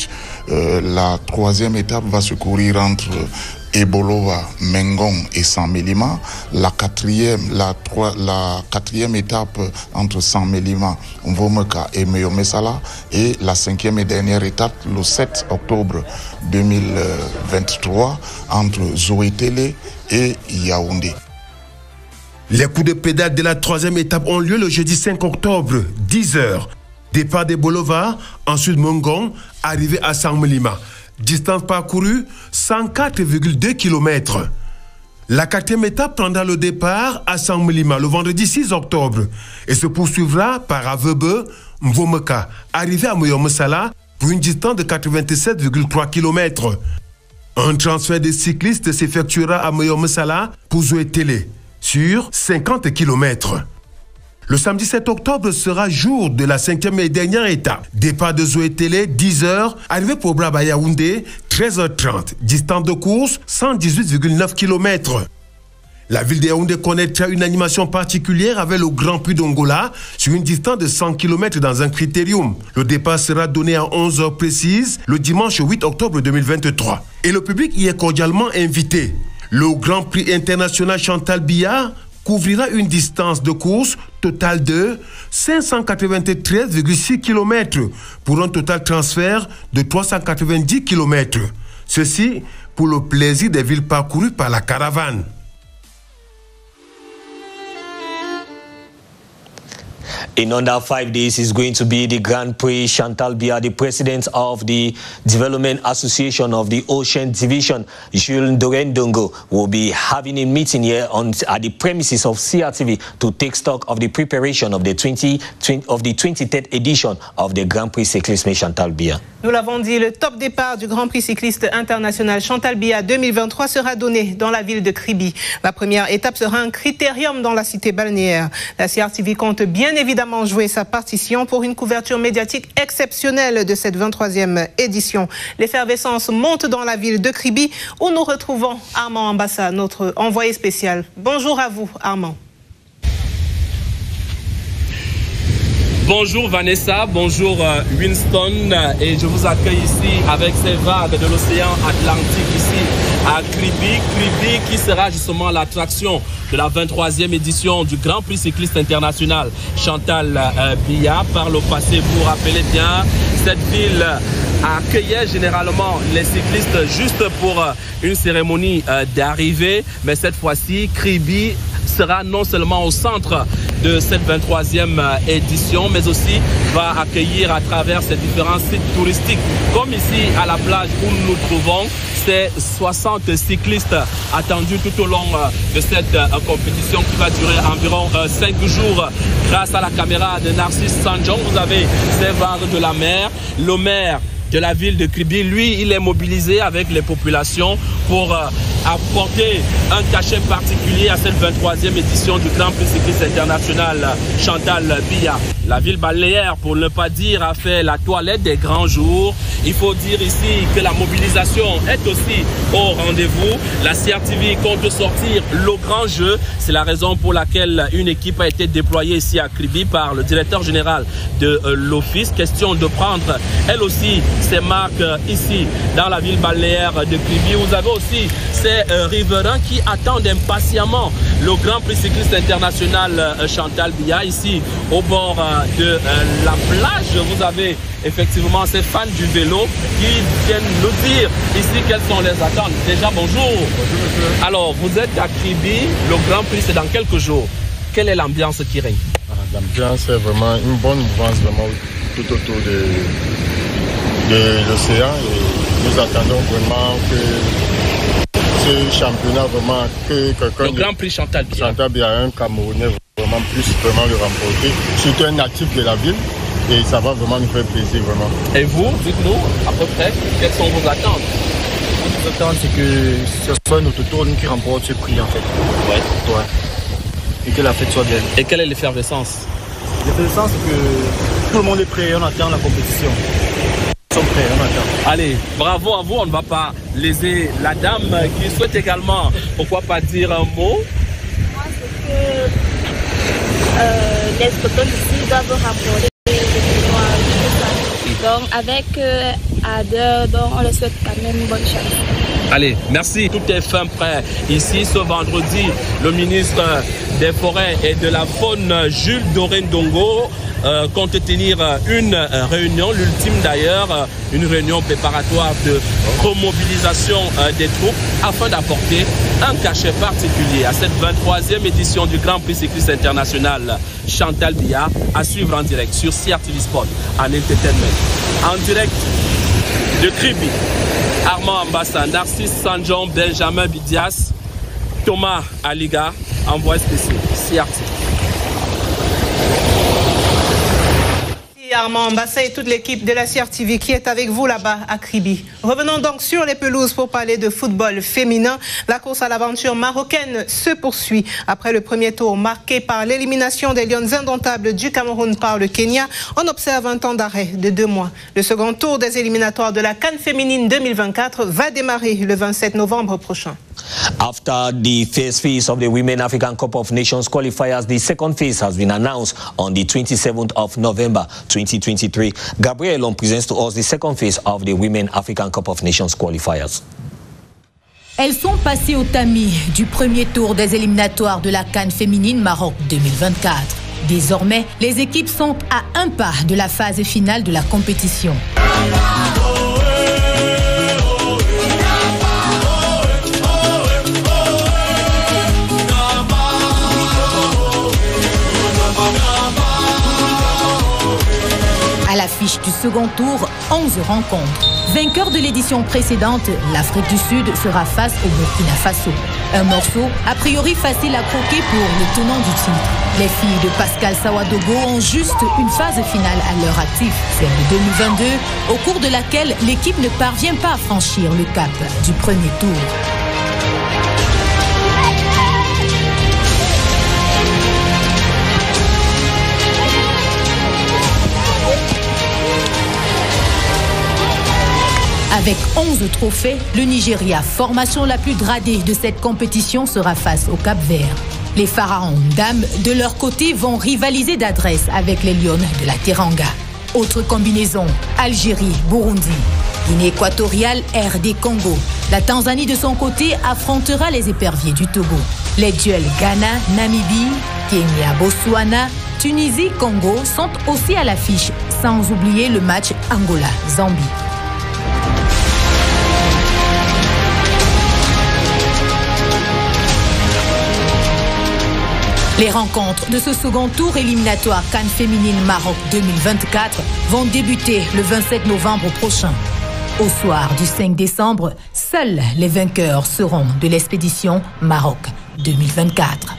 La 3e étape va se courir entre Ebolova, Mengon et Saint-Mélima. La 4e étape entre Saint-Mélima, Mvomeka et Meyomessala. Et la 5e et dernière étape le 7 octobre 2023 entre Zoétélé et Yaoundé. Les coups de pédale de la 3e étape ont lieu le jeudi 5 octobre, 10 heures. Départ de Bolova, ensuite Mengon, arrivée à Saint-Mélima. Distance parcourue, 104,2 km. La 4e étape prendra le départ à Saint-Mélima le vendredi 6 octobre et se poursuivra par Avebe, Mvomeka, arrivée à Moyomessala pour une distance de 87,3 km. Un transfert de cyclistes s'effectuera à Moyomessala pour Zoétélé sur 50 km. Le samedi 7 octobre sera jour de la 5e et dernière étape. Départ de Zoétélé, 10 heures. Arrivée pour Braba Yaoundé, 13h30. Distance de course, 118,9 km. La ville de Yaoundé connaîtra une animation particulière avec le Grand Prix d'Angola sur une distance de 100 km dans un critérium. Le départ sera donné à 11h précises le dimanche 8 octobre 2023. Et le public y est cordialement invité. Le Grand Prix international Chantal Biya couvrira une distance de course totale de 593,6 km pour un total transfert de 390 km. Ceci pour le plaisir des villes parcourues par la caravane. In under 5 days is going to be the Grand Prix. Chantal Biya, the president of the Development Association of the Ocean Division, Jules Dorendongo, will be having a meeting here at the premises of CRTV to take stock of the preparation of the 23rd edition of the Grand Prix Cyclisme Chantal Biya. Nous l'avons dit, le top départ du Grand Prix cycliste international Chantal Biya 2023 sera donné dans la ville de Kribi. La première étape sera un critérium dans la cité balnéaire. La CRTV compte bien évidemment jouer sa partition pour une couverture médiatique exceptionnelle de cette 23e édition. L'effervescence monte dans la ville de Kribi où nous retrouvons Armand Ambassa, notre envoyé spécial. Bonjour à vous, Armand. Bonjour Vanessa, bonjour Winston, et je vous accueille ici avec ces vagues de l'océan Atlantique ici à Kribi. Kribi qui sera justement l'attraction de la 23e édition du Grand Prix cycliste international Chantal Biya. Par le passé, vous vous rappelez bien, cette ville accueillait généralement les cyclistes juste pour une cérémonie d'arrivée, mais cette fois-ci, Kribi sera non seulement au centre de cette 23e édition, mais aussi va accueillir à travers ces différents sites touristiques, comme ici à la plage où nous nous trouvons, ces 60 cyclistes attendus tout au long de cette compétition qui va durer environ 5 jours. Grâce à la caméra de Narcisse Sanjong, vous avez ces vagues de la mer. Le maire de la ville de Kribi, lui, il est mobilisé avec les populations pour apporter un cachet particulier à cette 23e édition du Grand Prix cycliste international Chantal Biya. La ville balnéaire, pour ne pas dire, a fait la toilette des grands jours. Il faut dire ici que la mobilisation est aussi au rendez-vous. La CRTV compte sortir le grand jeu. C'est la raison pour laquelle une équipe a été déployée ici à Kribi par le directeur général de l'office. Question de prendre, elle aussi, ses marques ici dans la ville balnéaire de Kribi. Vous avez aussi ces riverains qui attendent impatiemment le Grand Prix cycliste international Chantal Biya ici au bord de la plage. Vous avez effectivement ces fans du vélo qui viennent nous dire ici quelles sont les attentes. Déjà bonjour. Bonjour monsieur. Alors vous êtes à Kribi, le Grand Prix c'est dans quelques jours. Quelle est l'ambiance qui règne? L'ambiance est vraiment une bonne mouvance vraiment tout autour de l'océan et nous attendons vraiment que ce championnat vraiment que quelqu'un... Le Grand Prix Chantal Biya. Chantal Biya, un Camerounais vraiment plus vraiment le remporter. Surtout un natif de la ville et ça va vraiment nous faire plaisir vraiment. Et vous, dites-nous à peu près quelles sont vos attentes? Nos attentes c'est que ce soit notre tour qui remporte ce prix en fait. Ouais. Et que la fête soit belle. Et quelle est l'effervescence? L'effervescence c'est que tout le monde est prêt, on attend la compétition. Allez, bravo à vous, on ne va pas léser la dame qui souhaite également, pourquoi pas dire un mot? Moi, c'est que les sportifs ici doivent rapporter les tournois. Donc, avec Ader, on leur souhaite quand même une bonne chance. Allez, merci. Tout est fin prêt. Ici, ce vendredi, le ministre des Forêts et de la Faune, Jules Dorendongo, compte tenir une réunion, l'ultime d'ailleurs, une réunion préparatoire de remobilisation des troupes afin d'apporter un cachet particulier à cette 23e édition du Grand Prix cycliste international Chantal Biya, à suivre en direct sur CRTV Sport en entertainment. En direct de Kribi, Armand Ambassa, Narcisse Sanjong, Benjamin Bidias, Thomas Aliga, envoyé spécial CRTV. Armand Ambassa et toute l'équipe de la CRTV qui est avec vous là-bas à Kribi. Revenons donc sur les pelouses pour parler de football féminin. La course à l'aventure marocaine se poursuit. Après le premier tour marqué par l'élimination des Lions indomptables du Cameroun par le Kenya, on observe un temps d'arrêt de 2 mois. Le second tour des éliminatoires de la CAN féminine 2024 va démarrer le 27 novembre prochain. After the first phase of the Women African Cup of Nations qualifiers, the second phase has been announced on the 27th of November 2023. Gabriel presents to us the second phase of the Women African Cup of Nations qualifiers. Elles sont passées au tamis du premier tour des éliminatoires de la CAN féminine Maroc 2024. Désormais, les équipes sont à un pas de la phase finale de la compétition. l'affiche du second tour, 11 rencontres. Vainqueur de l'édition précédente, l'Afrique du Sud sera face au Burkina Faso. Un morceau a priori facile à croquer pour le tenant du titre. Les filles de Pascal Sawadogo ont juste une phase finale à leur actif, celle de 2022, au cours de laquelle l'équipe ne parvient pas à franchir le cap du premier tour. Avec 11 trophées, le Nigeria, formation la plus gradée de cette compétition, sera face au Cap-Vert. Les Pharaons dames, de leur côté, vont rivaliser d'adresse avec les Lions de la Teranga. Autre combinaison, Algérie, Burundi. Guinée équatoriale, RD Congo. La Tanzanie, de son côté, affrontera les éperviers du Togo. Les duels Ghana, Namibie, Kenya, Botswana, Tunisie, Congo sont aussi à l'affiche, sans oublier le match Angola-Zambie. Les rencontres de ce second tour éliminatoire CAN féminine Maroc 2024 vont débuter le 27 novembre prochain. Au soir du 5 décembre, seuls les vainqueurs seront de l'expédition Maroc 2024.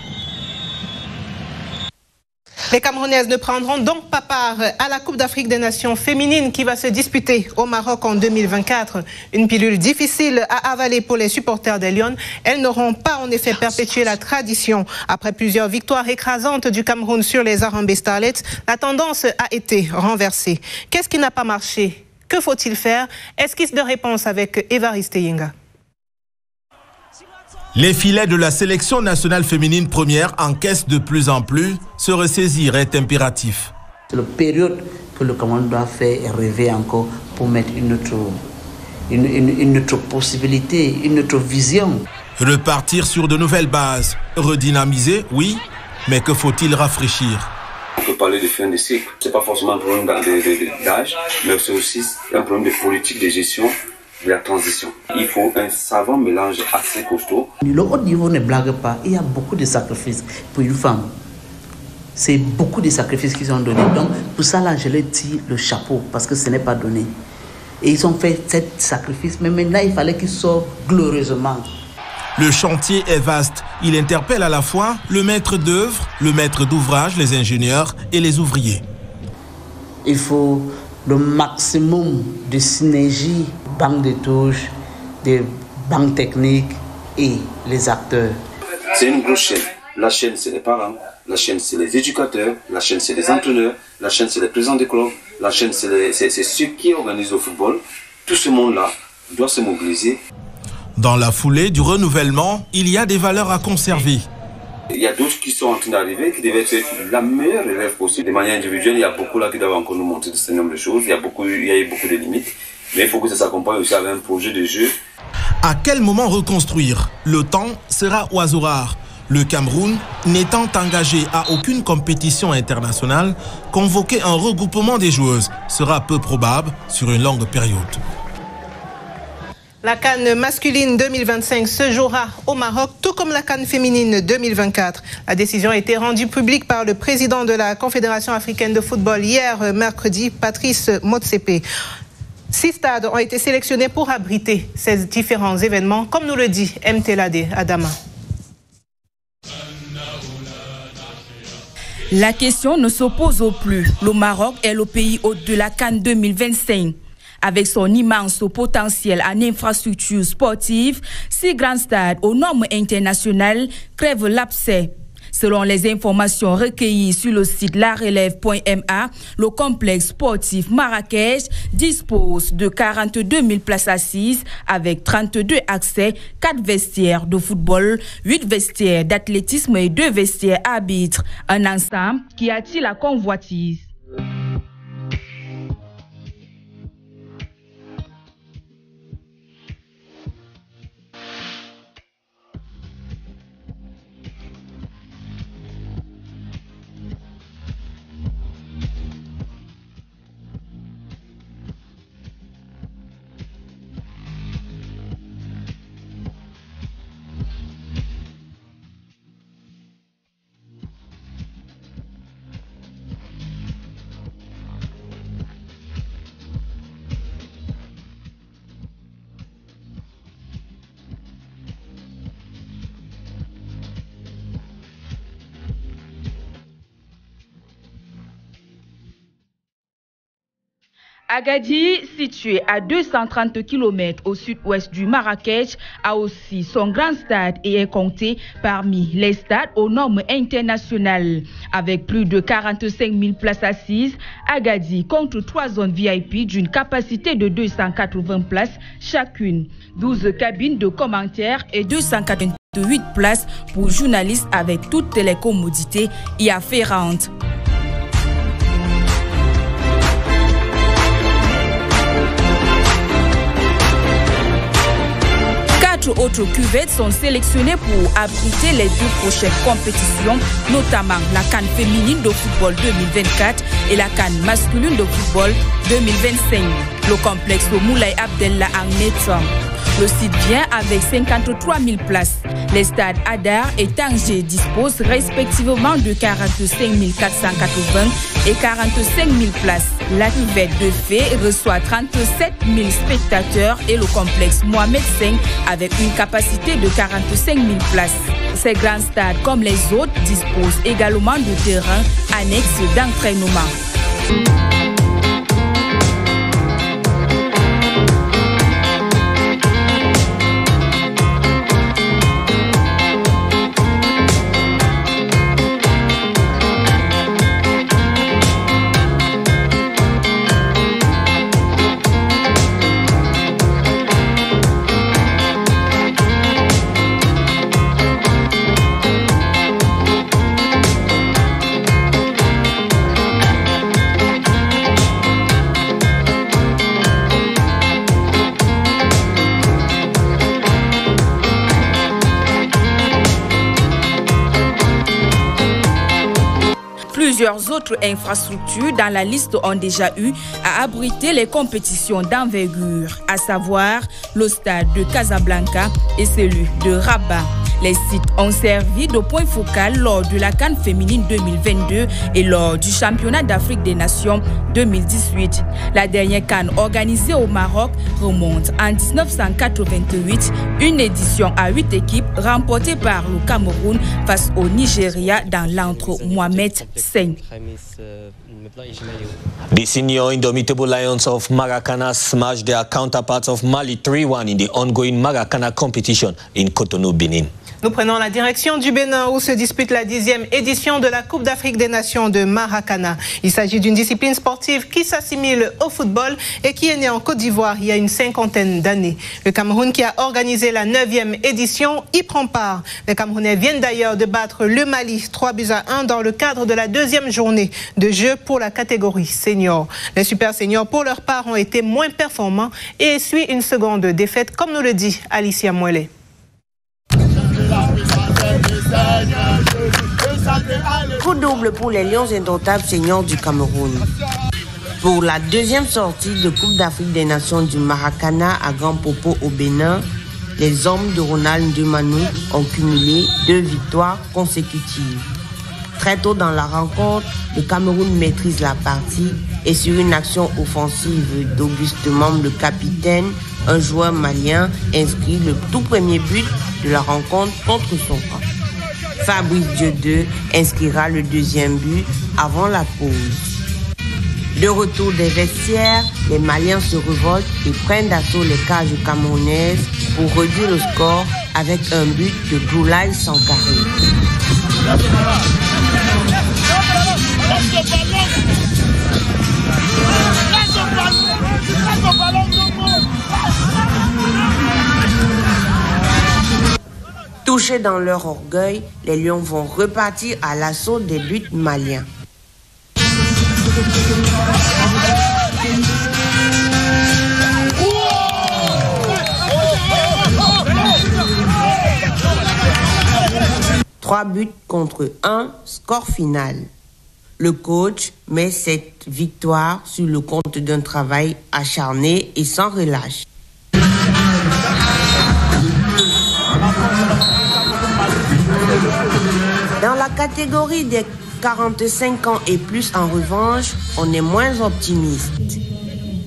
Les Camerounaises ne prendront donc pas part à la Coupe d'Afrique des Nations féminines qui va se disputer au Maroc en 2024. Une pilule difficile à avaler pour les supporters des Lions. Elles n'auront pas en effet perpétué la tradition. Après plusieurs victoires écrasantes du Cameroun sur les Harambee Starlets, la tendance a été renversée. Qu'est-ce qui n'a pas marché? Que faut-il faire? Esquisse de réponse avec Évariste Yenga. Les filets de la sélection nationale féminine première encaissent de plus en plus. Se ressaisir est impératif. C'est la période que le Cameroun doit faire et rêver encore pour mettre une autre possibilité, une autre vision. Repartir sur de nouvelles bases. Redynamiser, oui, mais que faut-il rafraîchir? On peut parler de fin de cycle. Ce n'est pas forcément un problème d'âge, mais c'est aussi un problème de politique de gestion de la transition. Il faut un savant mélange assez costaud. Le haut niveau ne blague pas. Il y a beaucoup de sacrifices pour une femme. C'est beaucoup de sacrifices qu'ils ont donnés. Donc, pour ça, là, je leur tire le chapeau parce que ce n'est pas donné. Et ils ont fait cet sacrifice, mais maintenant, il fallait qu'ils sortent glorieusement. Le chantier est vaste. Il interpelle à la fois le maître d'œuvre, le maître d'ouvrage, les ingénieurs et les ouvriers. Il faut le maximum de synergie, banque de touches, des banques techniques et les acteurs. C'est une grosse chaîne. La chaîne, c'est les parents. La chaîne, c'est les éducateurs. La chaîne, c'est les entraîneurs. La chaîne, c'est les présidents des clubs. La chaîne, c'est ceux qui organisent le football. Tout ce monde-là doit se mobiliser. Dans la foulée du renouvellement, il y a des valeurs à conserver. Il y a d'autres qui sont en train d'arriver, qui devaient être la meilleure élève possible. De manière individuelle, il y a beaucoup là qui doivent encore nous montrer de ce nombre de choses. Il y a eu beaucoup de limites. Mais il faut que ça s'accompagne aussi avec un projet de jeu. À quel moment reconstruire? Le temps sera oiseau rare. Le Cameroun, n'étant engagé à aucune compétition internationale, convoquer un regroupement des joueuses sera peu probable sur une longue période. La CAN masculine 2025 se jouera au Maroc, tout comme la CAN féminine 2024. La décision a été rendue publique par le président de la Confédération africaine de football hier mercredi, Patrice Motsepe. 6 stades ont été sélectionnés pour abriter ces différents événements, comme nous le dit Mtelade Adama. La question ne s'oppose plus. Le Maroc est le pays hôte de la CAN 2025. Avec son immense potentiel en infrastructures sportives, 6 grands stades aux normes internationales crèvent l'abcès. Selon les informations recueillies sur le site larelève.ma, le complexe sportif Marrakech dispose de 42 000 places assises avec 32 accès, 4 vestiaires de football, 8 vestiaires d'athlétisme et 2 vestiaires arbitres. Un ensemble qui attire la convoitise. Agadir, situé à 230 km au sud-ouest du Marrakech, a aussi son grand stade et est compté parmi les stades aux normes internationales. Avec plus de 45 000 places assises, Agadir compte 3 zones VIP d'une capacité de 280 places chacune, 12 cabines de commentaires et 288 places pour journalistes avec toutes les commodités y afférentes. Autres cuvettes sont sélectionnées pour abriter les 2 prochaines compétitions, notamment la CAN féminine de football 2024 et la CAN masculine de football 2025. Le complexe Moulay Abdellah Ahmed. Le site vient avec 53 000 places. Les stades Adar et Tanger disposent respectivement de 45 480 et 45 000 places. La cuvette de Fée reçoit 37 000 spectateurs et le complexe Mohamed V avec une capacité de 45 000 places. Ces grands stades, comme les autres, disposent également de terrains annexes d'entraînement. Plusieurs autres infrastructures dans la liste ont déjà eu à abriter les compétitions d'envergure, à savoir le stade de Casablanca et celui de Rabat. Les sites ont servi de point focal lors de la CAN féminine 2022 et lors du championnat d'Afrique des Nations 2018. La dernière CAN organisée au Maroc remonte en 1988, une édition à 8 équipes remportée par le Cameroun face au Nigeria dans l'antre Mohamed V. The senior indomitable Lions of Maracana smashed their counterparts of Mali 3-1 in the ongoing Maracana competition in Cotonou, Benin. Nous prenons la direction du Bénin où se dispute la 10e édition de la Coupe d'Afrique des Nations de Maracana. Il s'agit d'une discipline sportive qui s'assimile au football et qui est née en Côte d'Ivoire il y a une 50aine d'années. Le Cameroun, qui a organisé la 9e édition, y prend part. Les Camerounais viennent d'ailleurs de battre le Mali 3-1 dans le cadre de la 2e journée de jeu pour la catégorie senior. Les super seniors, pour leur part, ont été moins performants et essuient une seconde défaite, comme nous le dit Alicia Mouelet. Coup double pour les Lions indomptables seniors du Cameroun. Pour la 2e sortie de Coupe d'Afrique des Nations du Maracana à Grand Popo au Bénin, les hommes de Ronald Ndemanou ont cumulé 2 victoires consécutives. Très tôt dans la rencontre, le Cameroun maîtrise la partie et sur une action offensive d'Auguste Membre, le capitaine, un joueur malien inscrit le tout premier but de la rencontre contre son camp. Fabrice Dieu inscrira le 2e but avant la pause. De retour des vestiaires, les Maliens se révoltent et prennent d'assaut les cages camerounaises pour réduire le score avec un but de Boulaye Sankaré. Touchés dans leur orgueil, les Lions vont repartir à l'assaut des buts maliens. Trois buts contre 1, score final. Le coach met cette victoire sur le compte d'un travail acharné et sans relâche. Dans la catégorie des 45 ans et plus, en revanche, on est moins optimiste.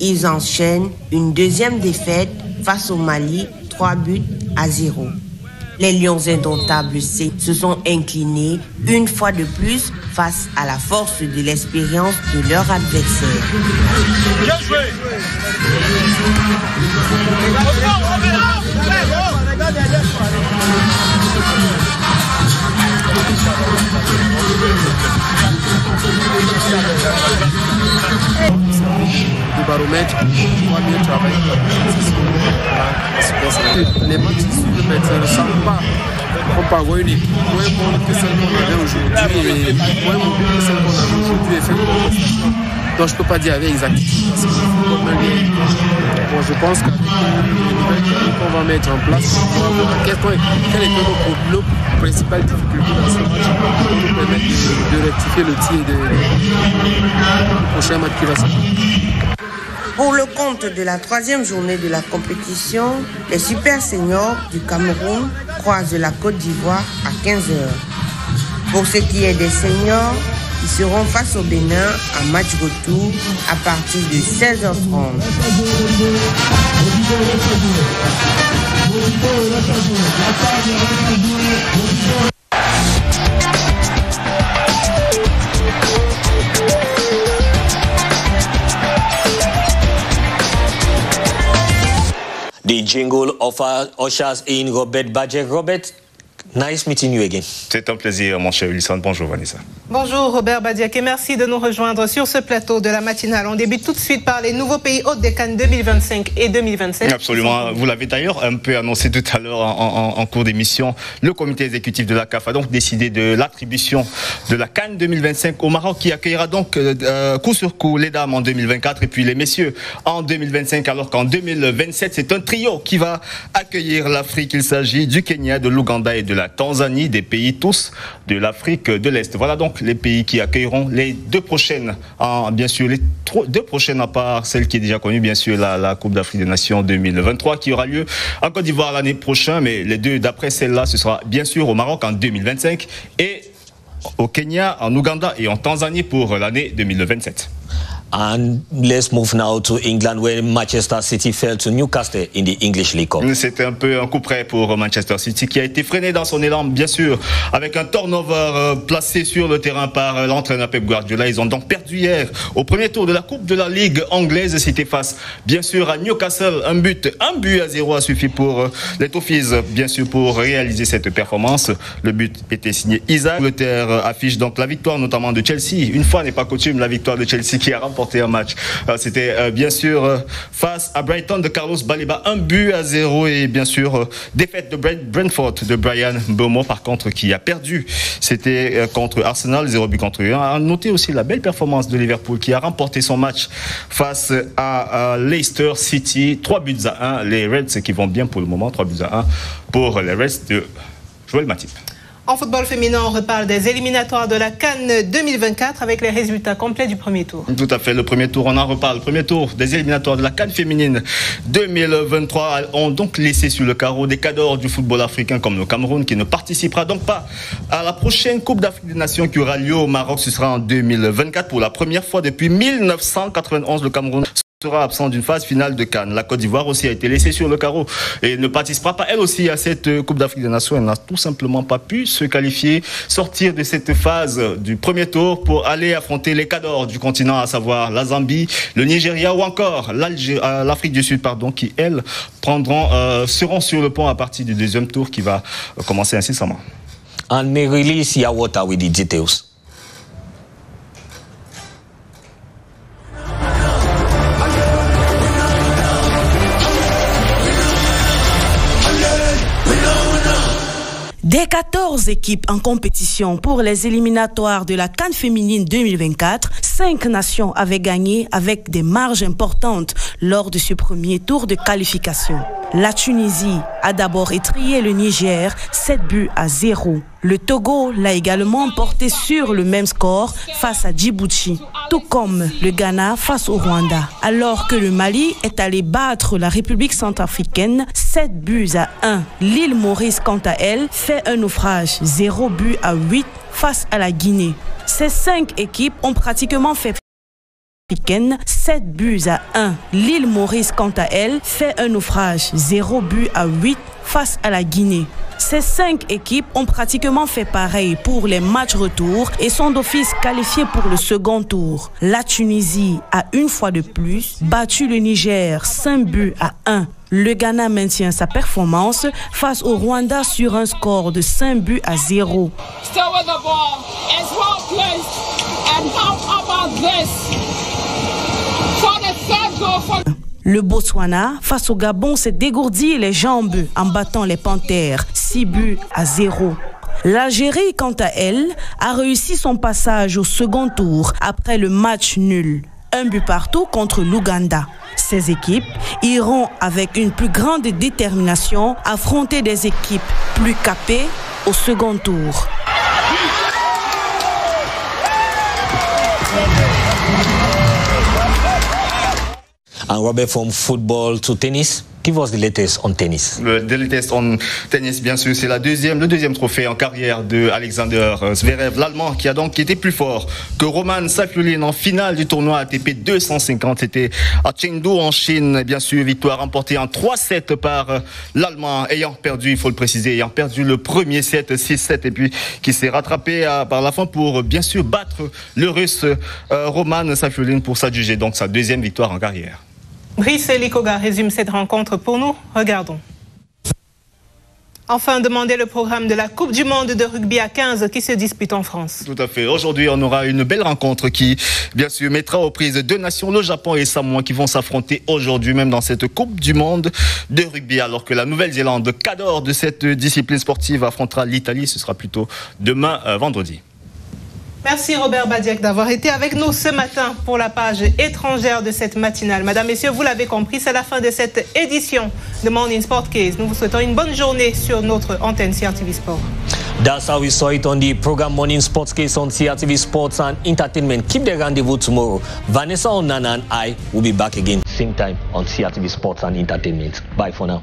Ils enchaînent une 2e défaite face au Mali, 3-0. Les Lions indomptables se sont inclinés une fois de plus face à la force de l'expérience de leur adversaire. Bien joué. Le baromètre, on va mieux travailler. Les matchs qui suivent ne ressemblent pas. On peut avoir une équipe moins bonne que celle qu'on avait aujourd'hui et moins mobile que celle qu'on avait aujourd'hui et faire une prestation. Donc je ne peux pas dire avec exactitude parce que bon, je pense qu'avec les nouvelles techniques qu'on va mettre en place, on va voir quelle était nos principales difficultés dans ce match pour nous permettre de rectifier le tir du prochain match qui va s'arrêter. Pour le compte de la 3e journée de la compétition, les super seniors du Cameroun croisent la Côte d'Ivoire à 15h. Pour ce qui est des seniors, ils seront face au Bénin à match retour à partir de 16h30. The jingle of ushers in Robert Badjek. Robert, nice meeting you again. C'est un plaisir, mon cher Wilson. Bonjour, Vanessa. Bonjour, Robert Badiak, et merci de nous rejoindre sur ce plateau de la matinale. On débute tout de suite par les nouveaux pays hôtes des CAN 2025 et 2027. Absolument. Vous l'avez d'ailleurs un peu annoncé tout à l'heure en cours d'émission. Le comité exécutif de la CAF a donc décidé de l'attribution de la CAN 2025 au Maroc, qui accueillera donc coup sur coup les dames en 2024 et puis les messieurs en 2025, alors qu'en 2027, c'est un trio qui va accueillir l'Afrique. Il s'agit du Kenya, de l'Ouganda et de la Tanzanie, des pays tous de l'Afrique de l'Est. Voilà donc les pays qui accueilleront les deux prochaines, bien sûr, les deux prochaines à part celle qui est déjà connue, bien sûr, la Coupe d'Afrique des Nations 2023 qui aura lieu en Côte d'Ivoire l'année prochaine, mais les deux d'après celle-là, ce sera bien sûr au Maroc en 2025 et au Kenya, en Ouganda et en Tanzanie pour l'année 2027. And let's move now to England, where Manchester City fell to Newcastle in the English League Cup. C'était un peu un coup près pour Manchester City, qui a été freiné dans son élan, bien sûr, avec un turnover placé sur le terrain par l'entraîneur Pep Guardiola. Ils ont donc perdu hier au premier tour de la Coupe de la Ligue anglaise. C'était face, bien sûr, à Newcastle. Un but à 0 a suffi pour les Toffees, bien sûr, pour réaliser cette performance. Le but était signé Isaac. L'Angleterre affiche donc la victoire, notamment de Chelsea. Une fois n'est pas coutume, la victoire de Chelsea qui a remporté un match. C'était bien sûr face à Brighton de Carlos Baleba, 1-0, et bien sûr défaite de Brentford de Brian Mbeumo, par contre, qui a perdu. C'était contre Arsenal, 0-1. À noter aussi la belle performance de Liverpool, qui a remporté son match face à Leicester City, 3-1. Les Reds qui vont bien pour le moment, 3-1 pour les Reds de Joël Matip. En football féminin, on reparle des éliminatoires de la CAN 2024 avec les résultats complets du premier tour. Tout à fait, le premier tour, on en reparle. Le premier tour des éliminatoires de la CAN féminine 2023 ont donc laissé sur le carreau des cadors du football africain comme le Cameroun, qui ne participera donc pas à la prochaine Coupe d'Afrique des Nations qui aura lieu au Maroc. Ce sera en 2024. Pour la première fois depuis 1991, le Cameroun sera absent d'une phase finale de CAN. La Côte d'Ivoire aussi a été laissée sur le carreau et ne participera pas elle aussi à cette Coupe d'Afrique des Nations. Elle n'a tout simplement pas pu se qualifier, sortir de cette phase du premier tour pour aller affronter les cadors du continent, à savoir la Zambie, le Nigeria ou encore l'Afrique du Sud, qui elles seront sur le pont à partir du deuxième tour qui va commencer incessamment. And may release Yawota with the details. Des 14 équipes en compétition pour les éliminatoires de la CAN féminine 2024, 5 nations avaient gagné avec des marges importantes lors de ce premier tour de qualification. La Tunisie a d'abord étrillé le Niger 7-0. Le Togo l'a également emporté sur le même score face à Djibouti, tout comme le Ghana face au Rwanda. Alors que le Mali est allé battre la République centrafricaine 7-1. L'île Maurice, quant à elle, fait un naufrage 0-8 face à la Guinée. Ces 5 équipes ont pratiquement fait africaine 7 buts à 1. L'île Maurice, quant à elle, fait un naufrage 0 buts à 8 face à la Guinée. Ces 5 équipes ont pratiquement fait pareil pour les matchs retour et sont d'office qualifiées pour le second tour. La Tunisie a une fois de plus battu le Niger 5 buts à 1. Le Ghana maintient sa performance face au Rwanda sur un score de 5 buts à 0. Le Botswana, face au Gabon, s'est dégourdi les jambes en battant les Panthères 6 buts à 0. L'Algérie, quant à elle, a réussi son passage au second tour après le match nul. 1 but partout contre l'Ouganda. Ces équipes iront avec une plus grande détermination affronter des équipes plus capées au second tour. And Robert, from football to tennis, give us the latest on tennis. The latest on tennis, bien sûr, c'est le deuxième trophée en carrière de Alexander Zverev, l'Allemand, qui a donc été plus fort que Roman Safiullin en finale du tournoi ATP 250. C'était à Chengdu en Chine, bien sûr, victoire remportée en 3-7 par l'Allemand, ayant perdu, il faut le préciser, ayant perdu le premier set 6-7 et puis qui s'est rattrapé par la fin pour bien sûr battre le Russe Roman Safiullin pour s'adjuger donc sa deuxième victoire en carrière. Brice Likoga résume cette rencontre pour nous. Regardons. Enfin, demandez le programme de la Coupe du Monde de rugby à 15 qui se dispute en France. Tout à fait. Aujourd'hui, on aura une belle rencontre qui, bien sûr, mettra aux prises 2 nations, le Japon et Samoa, qui vont s'affronter aujourd'hui même dans cette Coupe du Monde de rugby. Alors que la Nouvelle-Zélande, cadre de cette discipline sportive, affrontera l'Italie. Ce sera plutôt demain, vendredi. Merci Robert Badiak d'avoir été avec nous ce matin pour la page étrangère de cette matinale. Madame, Messieurs, vous l'avez compris, c'est la fin de cette édition de Morning Sport Case. Nous vous souhaitons une bonne journée sur notre antenne CRTV Sport. That's how we saw it on the program Morning Sports Case on CRTV Sports and Entertainment. Keep the rendezvous tomorrow. Vanessa Onana and I will be back again same time on CRTV Sports and Entertainment. Bye for now.